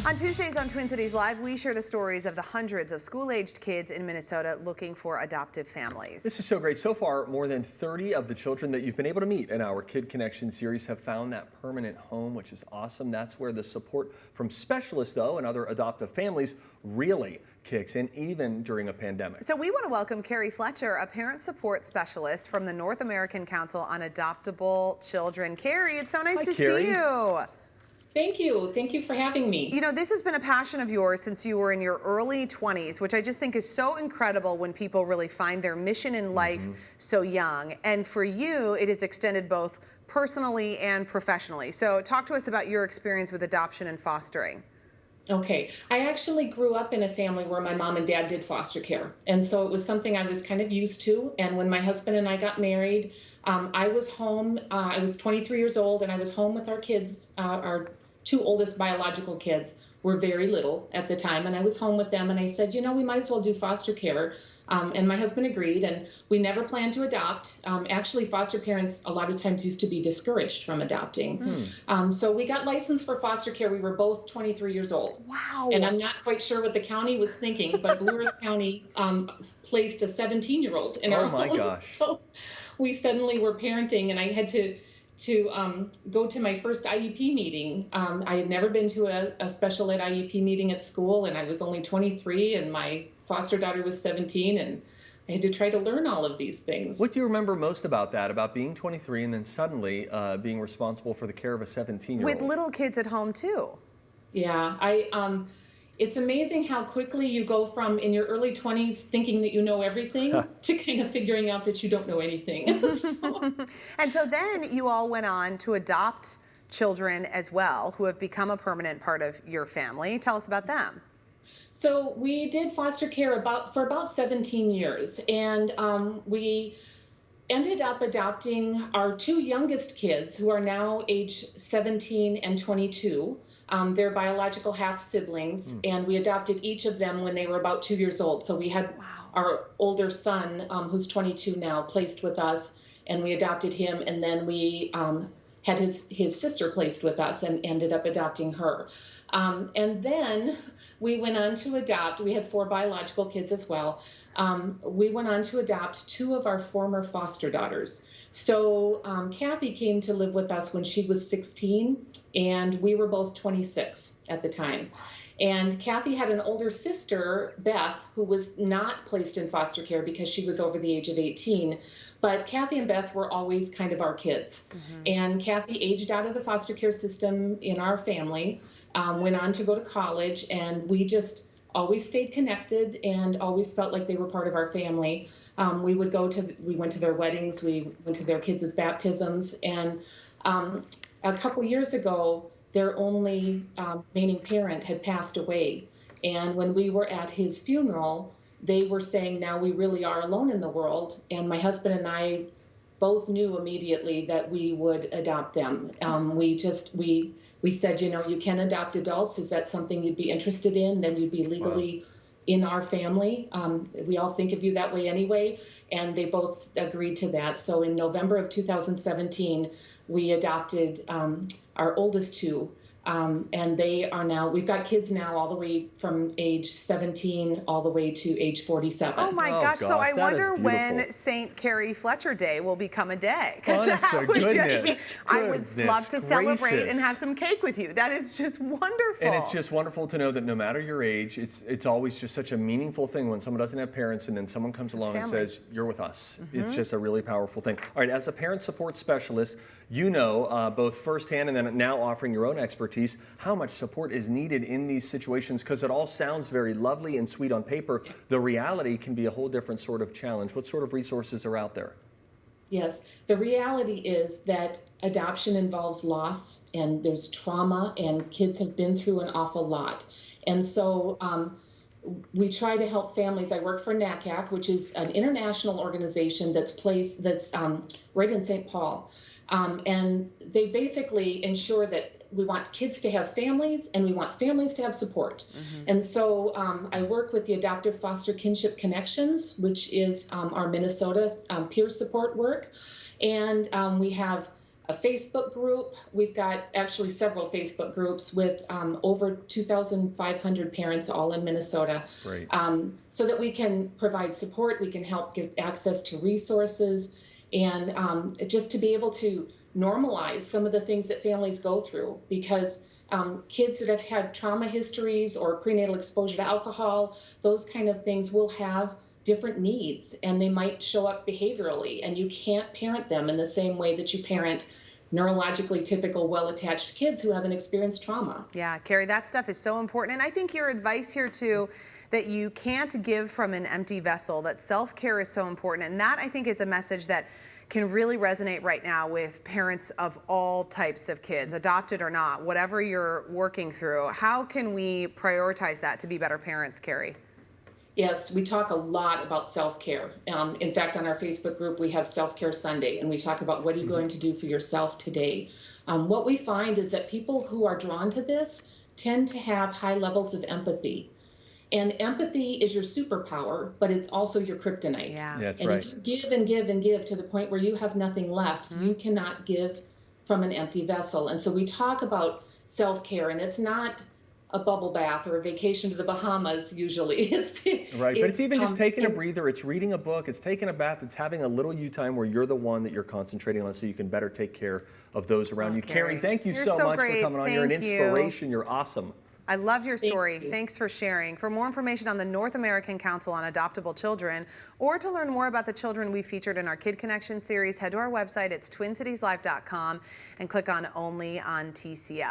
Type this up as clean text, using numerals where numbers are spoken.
On Tuesdays on Twin Cities Live, we share the stories of the hundreds of school-aged kids in Minnesota looking for adoptive families. This is so great. So far, more than 30 of the children that you've been able to meet in our Kid Connection series have found that permanent home, which is awesome. That's where the support from specialists, though, and other adoptive families really kicks in, even during a pandemic. So we want to welcome Kari Fletcher, a parent support specialist from the North American Council on Adoptable Children. Kari, it's so nice to see you. Thank you. Thank you for having me. You know, this has been a passion of yours since you were in your early 20s, which I just think is so incredible when people really find their mission in life so young. And for you, it is extended both personally and professionally. So talk to us about your experience with adoption and fostering. Okay. I actually grew up in a family where my mom and dad did foster care. And so it was something I was kind of used to. And when my husband and I got married, I was home. I was 23 years old, and I was home with our kids. Our two oldest biological kids were very little at the time, and I was home with them, and I said, you know, we might as well do foster care. And my husband agreed, and we never planned to adopt. Actually, foster parents a lot of times used to be discouraged from adopting. So we got licensed for foster care. We were both 23 years old. Wow. And I'm not quite sure what the county was thinking, but Blue Earth County placed a 17-year-old in our home. Oh my gosh. So we suddenly were parenting, and I had to go to my first IEP meeting. I had never been to a special ed IEP meeting at school, and I was only 23, and my foster daughter was 17, and I had to try to learn all of these things. What do you remember most about that, about being 23 and then suddenly being responsible for the care of a 17-year-old? With little kids at home, too. Yeah, it's amazing how quickly you go from in your early 20s thinking that you know everything to kind of figuring out that you don't know anything. And so then you all went on to adopt children as well, who have become a permanent part of your family. Tell us about them. So we did foster care for about 17 years, and we ended up adopting our two youngest kids, who are now age 17 and 22. They're biological half-siblings, and we adopted each of them when they were about 2 years old. So we had our older son, who's 22 now, placed with us, and we adopted him, and then we had his sister placed with us and ended up adopting her. And then we went on to adopt. We had 4 biological kids as well. We went on to adopt 2 of our former foster daughters. So Kathy came to live with us when she was 16, and we were both 26 at the time. And Kathy had an older sister, Beth, who was not placed in foster care because she was over the age of 18. But Kathy and Beth were always kind of our kids. And Kathy aged out of the foster care system in our family, went on to go to college, and we just always stayed connected and always felt like they were part of our family. We went to their weddings, we went to their kids' baptisms, and a couple years ago, their only remaining parent had passed away. And when we were at his funeral, they were saying, now we really are alone in the world. And my husband and I both knew immediately that we would adopt them. We said, you know, you can adopt adults. Is that something you'd be interested in? Then you'd be legally in our family. We all think of you that way anyway. And they both agreed to that. So in November of 2017, we adopted our oldest 2. And they are now, we've got kids now all the way from age 17 all the way to age 47. Oh my gosh, so I that wonder is when St. Kari Fletcher Day will become a day. I would love to celebrate and have some cake with you. That is just wonderful. And it's just wonderful to know that no matter your age, it's always just such a meaningful thing when someone doesn't have parents and then someone comes along and says, you're with us. It's just a really powerful thing. All right, as a parent support specialist, you know both firsthand and then now offering your own expertise, how much support is needed in these situations, because it all sounds very lovely and sweet on paper. The reality can be a whole different sort of challenge. What sort of resources are out there? Yes, the reality is that adoption involves loss, and there's trauma, and kids have been through an awful lot. And so we try to help families. I work for NACAC, which is an international organization that's right in St. Paul. And they basically ensure that we want kids to have families, and we want families to have support. And so I work with the Adoptive Foster Kinship Connections, which is our Minnesota peer support work. And we have a Facebook group. We've got actually several Facebook groups with over 2,500 parents all in Minnesota. Great. So that we can provide support, we can help give access to resources, and just to be able to normalize some of the things that families go through, because kids that have had trauma histories or prenatal exposure to alcohol, those kind of things will have different needs, and they might show up behaviorally, and you can't parent them in the same way that you parent neurologically typical, well-attached kids who haven't experienced trauma. Yeah, Kari, that stuff is so important. And I think your advice here too, that you can't give from an empty vessel, that self-care is so important. And that, I think, is a message that can really resonate right now with parents of all types of kids, adopted or not, whatever you're working through. How can we prioritize that to be better parents, Kari? Yes, we talk a lot about self-care. In fact, on our Facebook group, we have Self-Care Sunday, and we talk about what are you going to do for yourself today. What we find is that people who are drawn to this tend to have high levels of empathy. And empathy is your superpower, but it's also your kryptonite. Yeah, that's and right. if you give and give and give to the point where you have nothing left, you cannot give from an empty vessel. And so we talk about self-care, and it's not a bubble bath or a vacation to the Bahamas usually. Right, but it's even just taking a breather, it's reading a book, it's taking a bath, it's having a little you time where you're the one that you're concentrating on so you can better take care of those around you. Kari, thank you so much for coming on. You're an inspiration. You're awesome. I love your story. Thank you. Thanks for sharing. For more information on the North American Council on Adoptable Children, or to learn more about the children we featured in our Kid Connection series, head to our website. It's twincitieslive.com and click on Only on TCL.